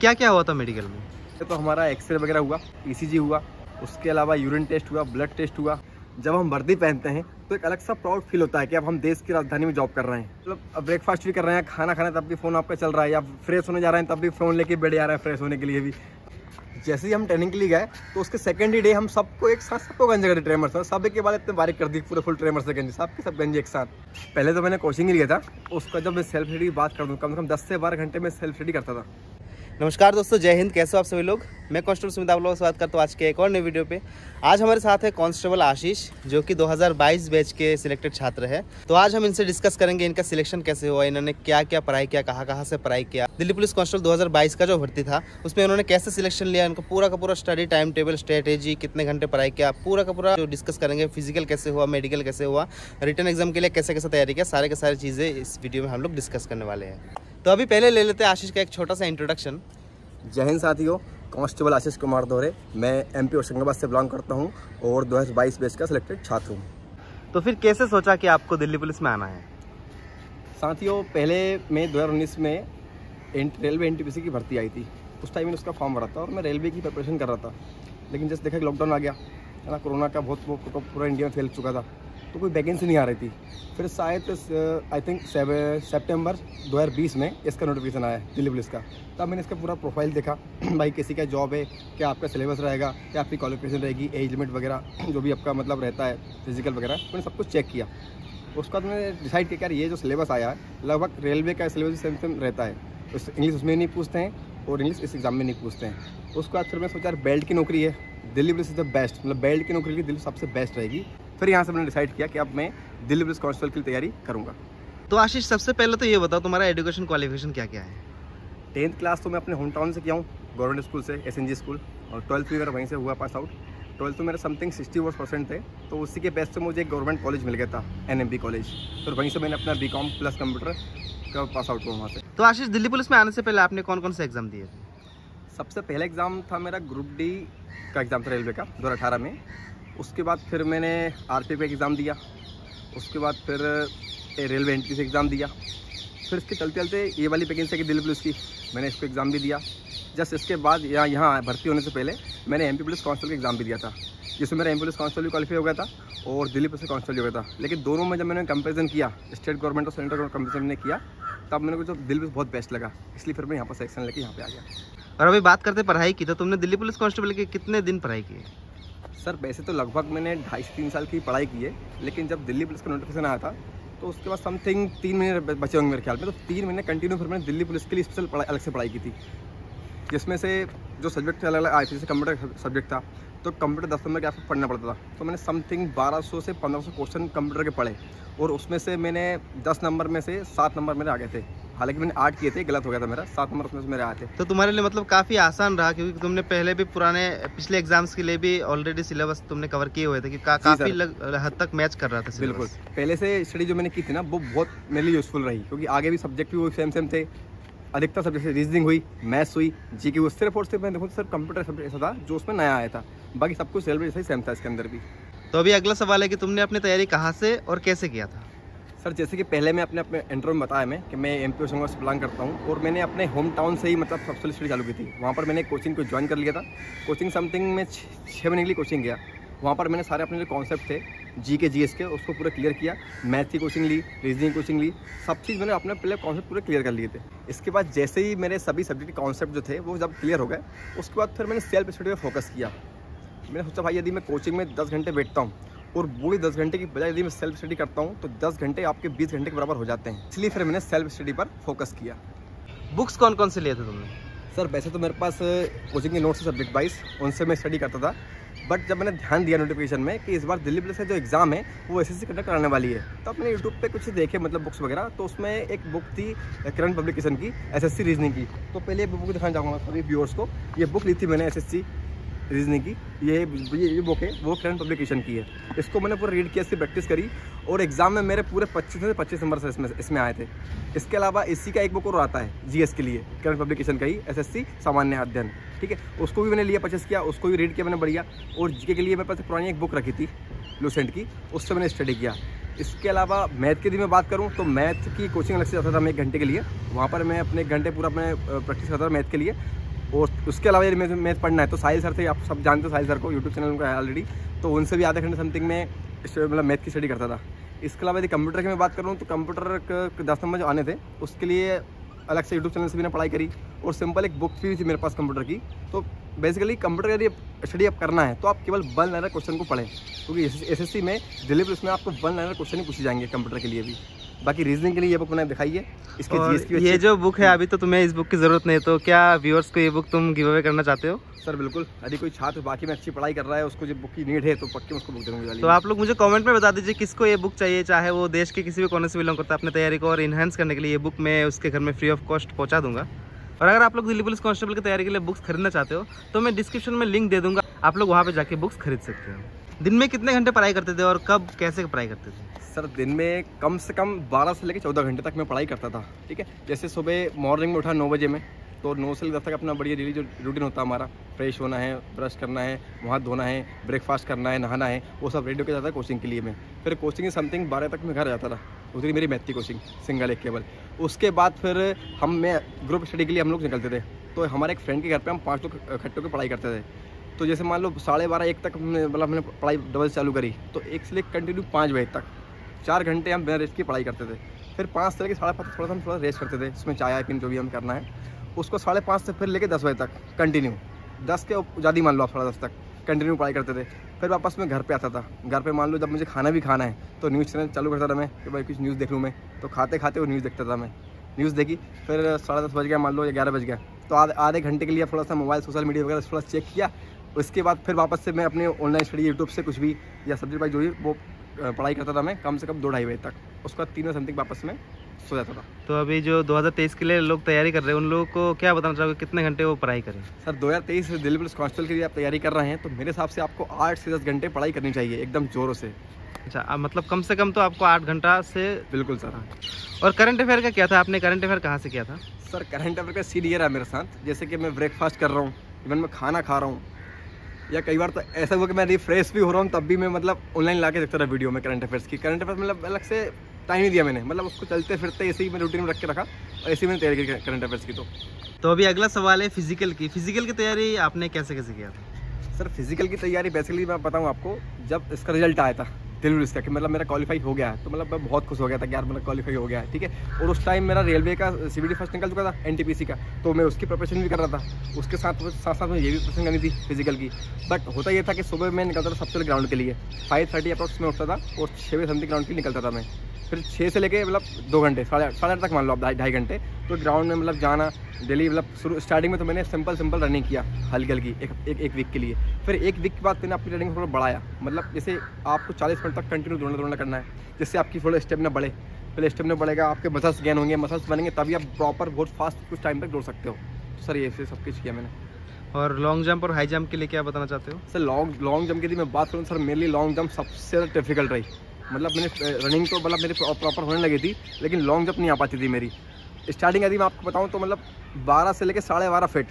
क्या क्या हुआ था मेडिकल में? तो हमारा एक्सरे वगैरह हुआ, ईसीजी हुआ, उसके अलावा यूरिन टेस्ट हुआ, ब्लड टेस्ट हुआ। जब हम वर्दी पहनते हैं तो एक अलग सा प्राउड फील होता है कि अब हम देश की राजधानी में जॉब कर रहे हैं। मतलब ब्रेकफास्ट भी कर रहे हैं, खाना खाना तब भी फ़ोन आपका चल रहा है, या फ्रेश होने जा रहे हैं तब भी फ़ोन लेके बैठ जा रहे हैं फ्रेश होने के लिए भी। जैसे ही हम ट्रेनिंग के लिए गए तो उसके सेकंड ही डे हम सबको एक साथ सबको गंजे कर दी ट्रेमर से, सब के बाद इतने बारीक कर दी पूरे फुल ट्रेमर से गंजे, सब के सब गंजे एक साथ। पहले तो मैंने कोचिंग ही लिया था, उसका जब मैं सेल्फ स्टडी की बात कर दूँ कम से कम 10 से 12 घंटे में सेल्फ स्टडी करता था। नमस्कार दोस्तों, जय हिंद। कैसे हो आप सभी लोग? मैं कांस्टेबल सुमित आप लोगों का स्वागत करता हूँ आज के एक और नई वीडियो पे। आज हमारे साथ है कांस्टेबल आशीष, जो कि 2022 बैच के सिलेक्टेड छात्र है। तो आज हम इनसे डिस्कस करेंगे इनका सिलेक्शन कैसे हुआ, इन्होंने क्या क्या पढ़ाई किया, कहाँ से पढ़ाई किया। दिल्ली पुलिस कांस्टेबल 2022 का जो भर्ती था उसमें उन्होंने कैसे सिलेक्शन लिया, इनका पूरा का पूरा स्टडी टाइम टेबल, स्ट्रेटेजी, कितने घंटे पढ़ाई किया, पूरा का पूरा जो डिस्कस करेंगे। फिजिकल कैसे हुआ, मेडिकल कैसे हुआ, रिटर्न एग्जाम के लिए कैसे कैसे तैयारी किया, सारे के सारी चीज़ें इस वीडियो में हम लोग डिस्कस करने वाले हैं। तो अभी पहले ले लेते हैं आशीष का एक छोटा सा इंट्रोडक्शन। जय हिंद साथियों, कांस्टेबल आशीष कुमार दोहरे, मैं एमपी होशंगाबाद से बिलोंग करता हूं और 2022 बैच का सिलेक्टेड छात्र हूं। तो फिर कैसे सोचा कि आपको दिल्ली पुलिस में आना है? साथियों, पहले मैं 2019 में रेलवे एनटीपीसी की भर्ती आई थी। उस टाइम में उसका फॉर्म भरा था और मैं रेलवे की प्रिपरेशन कर रहा था। लेकिन जैसे देखा कि लॉकडाउन आ गया है ना, कोरोना का बहुत पूरा इंडिया में फैल चुका था, तो कोई वैकेंसी नहीं आ रही थी। फिर शायद आई थिंक सितंबर 2020 में इसका नोटिफिकेशन आया दिल्ली पुलिस का। तब मैंने इसका पूरा प्रोफाइल देखा, भाई किसी का जॉब है, क्या आपका सिलेबस रहेगा, क्या आपकी क्वालिफिकेशन रहेगी, एज लिमिट वगैरह जो भी आपका मतलब रहता है, फिजिकल वगैरह, मैंने सब कुछ चेक किया। उसके बाद मैंने डिसाइड किया यार ये जो सिलेबस आया है लगभग रेलवे का सिलेबस सेम रहता है। इंग्लिश उसमें नहीं पूछते हैं और इंग्लिश इस एग्ज़ाम में नहीं पूछते हैं। उसके बाद फिर मैं सोचा यार बेल्ट की नौकरी है, Delhi police is the best, मतलब बेल्ट की नौकरी की दिल्ली सबसे बेस्ट रहेगी। फिर यहाँ से मैंने डिसाइड किया कि अब मैं दिल्ली पुलिस कांस्टेबल की तैयारी करूँगा। तो आशीष, सबसे पहले तो ये बताओ तुम्हारा एजुकेशन क्वालिफिकेशन क्या क्या है? 10th क्लास तो मैं अपने होम टाउन से किया हूँ, गवर्नमेंट स्कूल से, SNG स्कूल, और 12th भी मेरा वहीं से हुआ पास आउट। 12th में मेरे समथिंग 64% थे, तो उसी के बेस से मुझे एक गवर्नमेंट कॉलेज मिल गया था, NMB कॉलेज। फिर वहीं से मैंने अपना BCom प्लस कंप्यूटर का पास आउट हुआ वहाँ से। तो आशीष, दिल्ली पुलिस में आने से पहले आपने कौन कौन से एग्जाम दिए थे? सबसे पहला एग्ज़ाम था मेरा ग्रुप D का एग्ज़ाम था रेलवे का 2018 में। उसके बाद फिर मैंने RPF का एग्ज़ाम दिया। उसके बाद फिर रेलवे एंट्री से एग्ज़ाम दिया। फिर इसके चलते चलते ये वाली वैकेंसी की दिल्ली पुलिस की, मैंने इसको एग्ज़ाम भी दिया। जस्ट इसके बाद यहाँ भर्ती होने से पहले मैंने MP पुलिस कांस्टेबल का एग्ज़ाम भी दिया था, जिसमें मेरा MP पुलिस कांस्टेबल भी क्वालिफाई हो गया था और दिल्ली पुलिस कांस्टेबल हो गया था। लेकिन दोनों में जब मैंने कंपेरिजन किया, स्टेट गवर्नमेंट और सेंट्रल गवर्नमेंट कंपेरिजन ने किया, तब मैंने को दिल्ली पुलिस बहुत बेस्ट लगा, इसलिए फिर मैं यहाँ पर सेलेक्शन लेके यहाँ पे आ गया। और अभी बात करते पढ़ाई की, तो तुमने दिल्ली पुलिस कांस्टेबल के कितने दिन पढ़ाई की? सर वैसे तो लगभग मैंने 2.5 से 3 साल की पढ़ाई की है, लेकिन जब दिल्ली पुलिस का नोटिफिकेशन आया था तो उसके बाद समथिंग 3 महीने बचे होंगे मेरे ख्याल में। तो 3 महीने कंटिन्यू फिर मैंने दिल्ली पुलिस के लिए स्पेशल अलग से पढ़ाई की थी, जिसमें से जो सब्जेक्ट अलग अलग आए थे, जैसे कंप्यूटर सब्जेक्ट था तो कंप्यूटर 10 नंबर के आसपास पढ़ना पड़ता था। तो मैंने समथिंग 1200 से 1500 क्वेश्चन कंप्यूटर के पढ़े और उसमें से मैंने 10 नंबर में से 7 नंबर मेरे आ गए थे। हालांकि मैंने 8 किए थे, गलत हो गया था मेरा, 7 नंबर उसमें से मेरे आए थे। तो तुम्हारे लिए मतलब काफ़ी आसान रहा, क्योंकि तुमने पहले भी पुराने पिछले एग्जाम्स के लिए भी ऑलरेडी सिलेबस तुमने कवर किए हुए थे कि काफ़ी हद तक मैच कर रहा था। बिल्कुल, पहले से स्टडी जो मैंने की थी ना वो बहुत मेरे लिए यूज़फुल रही, क्योंकि आगे भी सब्जेक्ट भी वो सेम थे। अधिकतर सब्जेक्ट से रीजनिंग हुई, मैथ्स हुई, GK हुई। सिर्फ और सिर्फ मैं देखूँ सिर्फ कंप्यूटर सब्जेक्ट ऐसा था जो उसमें नया आया था, बाकी सब कुछ रेलवे जैसा ही सेम था इसके अंदर भी। तो अभी अगला सवाल है कि तुमने अपनी तैयारी कहाँ से और कैसे किया था? सर जैसे कि पहले मैं अपने इंटरव्यू में बताया मैं कि मैं MP होशंगाबाद से बिलोंग करता हूँ और मैंने अपने होम टाउन से ही मतलब सबसे स्टडी चालू की थी। वहाँ पर मैंने कोचिंग को ज्वाइन कर लिया था। कोचिंग समथिंग में 6 महीने के लिए कोचिंग गया। वहाँ पर मैंने सारे अपने जो कॉन्सेप्ट थे GK GS के उसको पूरा क्लियर किया। मैथ की कोचिंग ली, रीजनिंग कोचिंग ली, सब चीज़ मैंने अपने पहले कॉन्सेप्ट पूरे क्लियर कर लिए थे। इसके बाद जैसे ही मेरे सभी सब्जेक्ट के कॉन्सेप्ट जो थे वो जब क्लियर हो गए, उसके बाद फिर मैंने सेल्फ स्टडी पर फोकस किया। मैंने सोचा भाई यदि मैं कोचिंग में 10 घंटे बैठता हूँ और वही 10 घंटे की बजाय यदि मैं सेल्फ स्टडी करता हूँ तो 10 घंटे आपके 20 घंटे के बराबर हो जाते हैं। इसलिए फिर मैंने सेल्फ स्टडी पर फोकस किया। बुक्स कौन कौन से लिए थे तुमने? सर वैसे तो मेरे पास कोचिंग के नोट्स सब्जेक्ट वाइज उनसे मैं स्टडी करता था, बट जब मैंने ध्यान दिया नोटिफिकेशन में कि इस बार दिल्ली पुलिस का जो एग्ज़ाम है वो SSC कंडक्ट कराने वाली है, तब मैंने यूट्यूब पे कुछ देखे मतलब बुक्स वगैरह। तो उसमें एक बुक थी करंट पब्लिकेशन की, SSC रीजनिंग की। तो पहले एक बुक दिखाना चाहूँगा सभी व्यूअर्स को। ये बुक ली थी मैंने SSC रीजनिंग की, ये बुक है वो करंट पब्लिकेशन की है। इसको मैंने पूरा रीड किया, इसकी प्रैक्टिस करी और एग्जाम में मेरे पूरे 25 से 25 नंबर से इसमें आए थे। इसके अलावा इसी का एक बुक और आता है GS के लिए, करंट पब्लिकेशन का ही, SSC सामान्य अध्ययन, ठीक है, उसको भी मैंने लिया, परचेस किया, उसको भी रीड किया मैंने बढ़िया। और GK के लिए मेरे पास पुरानी एक बुक रखी थी लूसेंट की, उससे मैंने स्टडी किया। इसके अलावा मैथ की यदि मैं बात करूं तो मैथ की कोचिंग अलग से जाता था मैं 1 घंटे के लिए, वहाँ पर मैं अपने 1 घंटे पूरा अपने प्रैक्टिस करता था मैथ के लिए। और उसके अलावा यदि मैथ पढ़ना है तो साहिल सर से, आप सब जानते हो साहिल सर को, यूट्यूब चैनल उनका है ऑलरेडी, तो उनसे भी आधे घंटे समथिंग में मतलब मैथ की स्टडी करता था। इसके अलावा यदि कंप्यूटर की मैं बात करूँ तो कंप्यूटर 10 नंबर जो आने थे उसके लिए अलग से यूट्यूब चैनल से भी मैंने पढ़ाई करी, और सिंपल एक बुक भी थी मेरे पास कंप्यूटर की। तो बेसिकली कंप्यूटर यदि स्टडी आप करना है तो आप केवल 1 लाइनर क्वेश्चन को पढ़ें, क्योंकि एसएससी में दिल्ली पुलिस में आपको 1 लाइनर क्वेश्चन ही पूछे जाएंगे कंप्यूटर के लिए भी। बाकी रीजनिंग के लिए ये बुक मैंने दिखाई है, इसके जीएस की ये जो बुक है अभी तो तुम्हें इस बुक की जरूरत नहीं है, तो क्या व्यूअर्स को ये बुक तुम गिव अवे करना चाहते हो? सर बिल्कुल, यदि कोई छात्र बाकी में अच्छी पढ़ाई कर रहा है, उसको जो बुक की नीड है तो पक्के उसको बुक देंगे। तो आप लोग मुझे कमेंट में बता दीजिए किसको ये बुक चाहिए, चाहे वो देश के किसी भी कोने से बिलोंग करता है। अपने तैयारी को और इन्हेंस करने के लिए ये बुक मैं उसके घर में फ्री ऑफ कॉस्ट पहुंचा दूंगा। और अगर आप लोग दिल्ली पुलिस कांस्टेबल की तैयारी के लिए बुक्स खरीदना चाहते हो तो मैं डिस्क्रिप्शन में लिंक दे दूंगा, आप लोग वहाँ पे जाके बुक्स खरीद सकते हो। दिन में कितने घंटे पढ़ाई करते थे और कब कैसे पढ़ाई करते थे? सर दिन में कम से कम 12 से लेकर 14 घंटे तक मैं पढ़ाई करता था। ठीक है, जैसे सुबह मॉर्निंग में उठा 9 बजे में, तो 9 से 10 तक अपना बढ़िया डेली जो रूटीन होता है हमारा, फ्रेश होना है, ब्रश करना है, मुँह हाथ धोना है, ब्रेकफास्ट करना है, नहाना है, वो सब रेडी होकर जाता है कोचिंग के लिए मैं। फिर कोचिंग समथिंग 12 तक मैं घर जाता था, उतनी मेरी मैथ की कोचिंग सिंगल एक केवल। उसके बाद फिर मैं ग्रुप स्टडी के लिए हम लोग निकलते थे, तो हमारे एक फ्रेंड के घर पे हम 5 लोग इकट्ठे होकर पढ़ाई करते थे। तो जैसे मान लो 12:30-1 तक मतलब मैंने पढ़ाई डबल चालू करी, तो 1 से लेकर कंटिन्यू 5 बजे तक 4 घंटे हम बिना रेस्ट की पढ़ाई करते थे। फिर 5 से लेकर 5:30 थोड़ा हम रेस्ट करते थे, उसमें चाय पिन जो भी हम करना है उसको 5:30 से फिर लेकर 10 बजे तक कंटिन्यू, 10 के ज़्यादा मान लो आप 10:30 तक कंटिन्यू पढ़ाई करते थे। फिर वापस मैं घर पे आता था, घर पे मान लो जब मुझे खाना भी खाना है तो न्यूज़ चैनल चालू करता था मैं कि भाई कुछ न्यूज़ देख लूँ मैं, तो खाते खाते वो न्यूज़ देखता था मैं। न्यूज़ देखी, फिर 10:30 बज गया मान लो या 11 बज गया, तो आधे घंटे के लिए थोड़ा सा मोबाइल सोशल मीडिया वगैरह थोड़ा चेक किया। उसके बाद फिर वापस से मैं अपने ऑनलाइन स्टडी यूट्यूब से कुछ भी या सब्जेक्ट वाइज जो भी वो पढ़ाई करता था मैं कम से कम 2-2:30 बजे तक। उसके बाद 3 बजे समथिंग वापस में सो जाता था। तो अभी जो 2023 के लिए लोग तैयारी कर रहे हैं उन लोगों को क्या बताना चाहोगे, कितने घंटे वो पढ़ाई करें? सर 2023 दिल्ली पुलिस कांस्टेबल के लिए आप तैयारी कर रहे हैं तो मेरे हिसाब से आपको 8 से 10 घंटे पढ़ाई करनी चाहिए एकदम जोरों से। अच्छा, मतलब कम से कम तो आपको 8 घंटा से? बिल्कुल सर। और करंट अफेयर का क्या था, आपने करंट अफेयर कहाँ से किया था? सर करंट अफेयर का सीन ये रहा मेरे साथ, जैसे कि मैं ब्रेकफास्ट कर रहा हूँ, इवन मैं खाना खा रहा हूँ, या कई बार तो ऐसा हुआ कि मैं रिफ्रेश भी हो रहा हूँ तब भी मैं मतलब ऑनलाइन ला के देखता रहा वीडियो में करंट अफेयर्स की। करंट अफेयर मतलब अलग से टाइम नहीं दिया मैंने, मतलब उसको चलते फिरते ऐसे ही मैं रूटीन में रख के रखा और ऐसे ही मैंने तैयारी की करंट अफेयर्स की। तो अभी अगला सवाल है फिजिकल की। फिजिकल की तैयारी आपने कैसे कैसे किया था? सर फिजिकल की तैयारी बेसिकली मैं बताऊँ आपको, जब इसका रिजल्ट आया था दिल्ली पुलिस का कि मतलब मेरा क्वालिफाई हो गया है, तो मतलब मैं बहुत खुश हो गया था कि यार मतलब क्वालिफाई हो गया है। ठीक है, और उस टाइम मेरा रेलवे का CBT फर्स्ट निकल चुका था, NTPC का, तो मैं उसकी प्रिपरेशन भी कर रहा था। उसके साथ साथ में ये भी प्रिपरेशन करनी थी फिजिकल की। बट होता ये था कि सुबह मैं निकलता था सबसे पहले ग्राउंड के लिए, 5:30 अप्रॉक्स में उठता था और 6 बजे समथिंग ग्राउंड के लिए निकलता था मैं। फिर 6 से लेके मतलब 2 घंटे, 8:30 तक मान लो आप 2.5 घंटे तो ग्राउंड में मतलब जाना डेली। मतलब स्टार्टिंग में तो मैंने सिंपल रनिंग किया हल्की हल्की एक वीक के लिए। फिर एक वीक के बाद मैंने अपनी रनिंग थोड़ा बढ़ाया, मतलब जैसे आपको 40 मिनट तक कंटिन्यू दौड़ना करना है, जिससे आपकी थोड़ा स्टेमिना बढ़े। पहले स्टेमिना बढ़ेगा, आपके मसल्स गेन होंगे, मसल्स बनेंगे, तभी आप प्रॉपर बहुत फास्ट कुछ टाइम तक दौड़ सकते हो। तो सर ये सब कुछ किया मैंने। और लॉन्ग जंप और हाई जंप के लिए क्या बताना चाहते हो? सर लॉन्ग जंप की यदि मैं बात करूँ सर, मेरे लिए लॉन्ग जंप सबसे ज़्यादा डिफिकल्ट रही। मतलब मैंने रनिंग तो मतलब मेरी प्रॉपर होने लगी थी, लेकिन लॉन्ग जंप नहीं आ पाती थी मेरी। स्टार्टिंग यदि मैं आपको बताऊं तो मतलब 12 से लेकर 12.5 फीट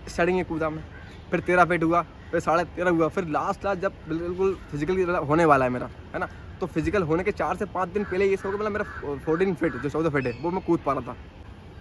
स्टार्टिंग में कूदा मैं, फिर 13 फीट हुआ, फिर 13.5 हुआ, फिर लास्ट जब बिल्कुल फिजिकल होने वाला है मेरा, है ना, तो फिजिकल होने के 4 से 5 दिन पहले ये सब मतलब मेरा 14 फीट जो 14 फीट है वो मैं कूद पा रहा था।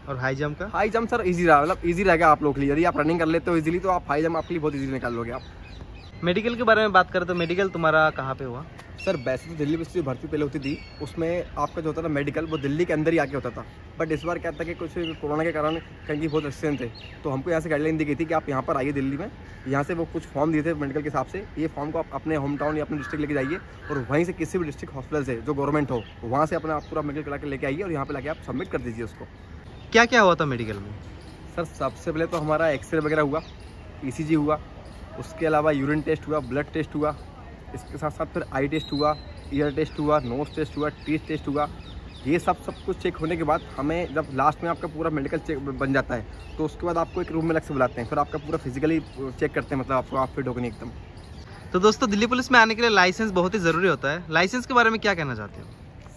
और हाई जंप का? हाई जंप सर ईजी रहा, मतलब ईजी रहेगा आप लोग के लिए। यदि आप रनिंग कर लेते हो ईजिली तो आप हाई जंप आपके लिए बहुत ईजी निकाल लोगे आप। मेडिकल के बारे में बात करें तो मेडिकल तुम्हारा कहाँ पे हुआ? सर वैसे तो दिल्ली में जो भर्ती पहले होती थी उसमें आपका जो होता था मेडिकल वो दिल्ली के अंदर ही आके होता था। बट इस बार क्या था कि कुछ कोरोना के कारण कहीं बहुत एक्सीडेंट थे, तो हमको यहाँ से गाइडलाइन दी गई थी कि आप यहाँ पर आइए दिल्ली में। यहाँ से वो कुछ फॉर्म दिए थे मेडिकल के हिसाब से, ये फॉर्म को आप अपने होम टाउन या अपने डिस्ट्रिक्ट लेके जाइए और वहीं से किसी भी डिस्ट्रिक्ट हॉस्पिटल से जो गवर्नमेंट हो वहाँ से अपना आप पूरा मेडिकल करा के लेके आइए और यहाँ पर लाके आप सबमिट कर दीजिए उसको। क्या क्या हुआ था मेडिकल में? सर सबसे पहले तो हमारा एक्सरे वगैरह हुआ, ECG हुआ, उसके अलावा यूरिन टेस्ट हुआ, ब्लड टेस्ट हुआ, इसके साथ साथ फिर आई टेस्ट हुआ, ईयर टेस्ट हुआ, नोज टेस्ट हुआ, टीथ टेस्ट हुआ। ये सब कुछ चेक होने के बाद हमें जब लास्ट में आपका पूरा मेडिकल चेक बन जाता है तो उसके बाद आपको एक रूम में अलग से बुलाते हैं, फिर आपका पूरा फिजिकली चेक करते हैं, मतलब आपको आप फिट हो गए एकदम। तो दोस्तों दिल्ली पुलिस में आने के लिए लाइसेंस बहुत ही ज़रूरी होता है। लाइसेंस के बारे में क्या कहना चाहते हो?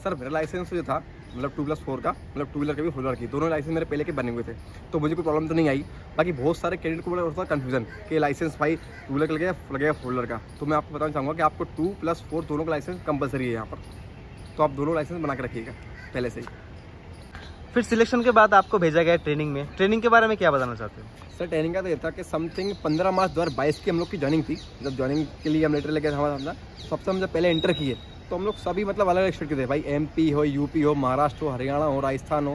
सर मेरा लाइसेंस जो था मतलब 2+4 का, मतलब 2 व्हीलर का भी 4 व्हीलर की, दोनों लाइसेंस मेरे पहले के बने हुए थे, तो मुझे कोई प्रॉब्लम तो नहीं आई। बाकी बहुत सारे कैंडिडेट को होता है कन्फ्यूजन कि लाइसेंस भाई 2 व्हीलर का लगेगा 4 व्हीलर का, तो मैं आपको बताना चाहूँगा कि आपको 2+4 दोनों का लाइसेंस कंपलसरी है यहाँ पर, तो आप दोनों लाइसेंस बना के रखिएगा पहले से ही। फिर सिलेक्शन के बाद आपको भेजा गया ट्रेनिंग में, ट्रेनिंग के बारे में क्या बताना चाहते हो? सर ट्रेनिंग का तो ये था कि समथिंग 15 मार्च 2022 की हम लोग की ज्वाइनिंग थी। जब ज्वाइनिंग के लिए हम लेटर लेके हमारा सबसे हम जब पहले एंटर किए तो हम लोग सभी मतलब अलग अलग स्टेट के थे भाई, MP हो, UP हो, महाराष्ट्र हो, हरियाणा हो, राजस्थान हो,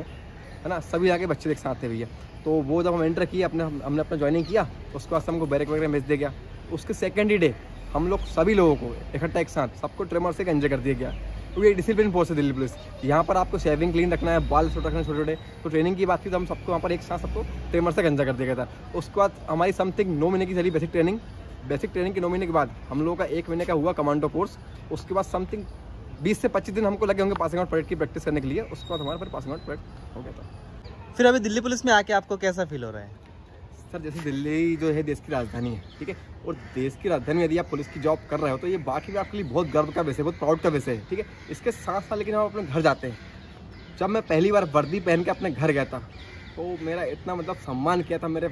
है ना, सभी यहाँ के बच्चे एक साथ थे भैया। तो वो जब हम एंटर किए हमने अपना ज्वाइनिंग किया, उसके बाद हमको बैरक वगैरह भेज दिया गया। उसके सेकेंड ही डे हम लोग सभी लोगों को इकट्ठा एक साथ सबको ट्रेमर से एंजॉय कर दिया गया, क्योंकि ये डिसिप्लिन फोर्स है दिल्ली पुलिस। यहाँ पर आपको शेविंग क्लीन रखना है, बाल छोटे रखना है छोटे छोटे। तो ट्रेनिंग की बात की तो हम सबको वहाँ पर एक साथ सबको ट्रेमर से एंजॉय कर दिया गया था। उसके बाद हमारी समथिंग 9 महीने की चली बेसिक ट्रेनिंग के 9 महीने के बाद हम लोगों का 1 महीने का हुआ कमांडो कोर्स। उसके बाद समथिंग 20 से 25 दिन हमको लगे होंगे पासिंग आउट परेड की प्रैक्टिस करने के लिए। उसके बाद हमारा फिर पासिंग आउट परेड हो गया था। फिर अभी दिल्ली पुलिस में आके आपको कैसा फील हो रहा है? सर जैसे दिल्ली जो है देश की राजधानी है, ठीक है, और देश की राजधानी में यदि आप पुलिस की जॉब कर रहे हो तो ये बाकी भी आपके लिए बहुत गर्व का विषय, बहुत प्राउड का विषय है, ठीक है। इसके साथ साथ लेकिन हम अपने घर जाते हैं। जब मैं पहली बार वर्दी पहन के अपने घर गया था तो मेरा इतना मतलब सम्मान किया था, मेरे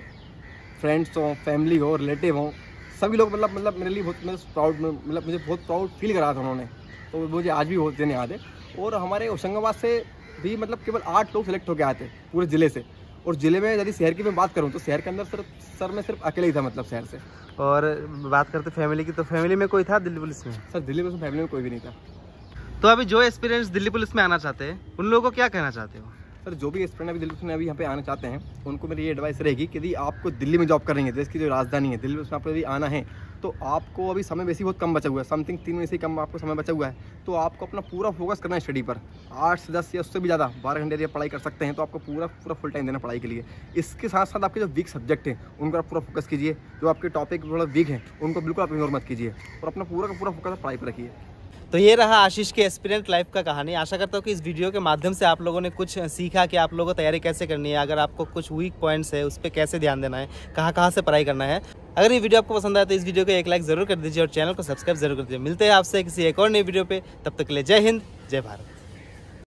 फ्रेंड्स हो, फैमिली हो, रिलेटिव हो, सभी लोग मतलब मेरे लिए बहुत प्राउड, मतलब मुझे बहुत प्राउड फील करा था उन्होंने। तो मुझे आज भी बहुत दिन याद है। और हमारे होशंगाबाद से भी मतलब केवल 8 लोग सिलेक्ट होकर आए थे पूरे ज़िले से। और ज़िले में यदि शहर की मैं बात करूं तो शहर के अंदर मैं सिर्फ अकेले ही था, मतलब शहर से। और बात करते फैमिली की, तो फैमिली में कोई था दिल्ली पुलिस में? सर दिल्ली पुलिस में फैमिली में कोई भी नहीं था। तो अभी जो एक्सपीरियंस दिल्ली पुलिस में आना चाहते हैं उन लोगों को क्या कहना चाहते हो? सर जो भी स्टूडेंट अभी दिल्ली पुलिस में अभी यहाँ पे आना चाहते हैं उनको मेरी ये एडवाइस रहेगी कि यदि आपको दिल्ली में जॉब करनी है, देश की जो राजधानी है दिल्ली पुलिस में आपको यदि आना है तो आपको अभी समय वैसे बहुत कम बचा हुआ है, समथिंग 3 महीने से कम आपको समय बचा हुआ है। तो आपको अपना पूरा फोकस करना है स्टडी पर। 8 से 10 या उससे भी ज़्यादा 12 घंटे यदि आप पढ़ाई कर सकते हैं तो आपको पूरा फुल टाइम देना पढ़ाई के लिए। इसके साथ साथ आपके जो वीक सब्जेक्ट हैं उन पर आप पूरा फोकस कीजिए। जो आपके टॉपिक थोड़ा वीक हैं उनको बिल्कुल आप इग्नोर मत कीजिए और अपना पूरा का पूरा फोकस पढ़ाई पर रखिए। तो ये रहा आशीष के एस्पिरेंट लाइफ का कहानी। आशा करता हूँ कि इस वीडियो के माध्यम से आप लोगों ने कुछ सीखा कि आप लोगों को तैयारी कैसे करनी है, अगर आपको कुछ वीक पॉइंट्स है उस पर कैसे ध्यान देना है, कहाँ से पढ़ाई करना है। अगर ये वीडियो आपको पसंद आए तो इस वीडियो को एक लाइक जरूर कर दीजिए और चैनल को सब्सक्राइब जरूर कर दीजिए। मिलते हैं आपसे किसी एक और नई वीडियो पे, तब तक के लिए जय हिंद, जय भारत।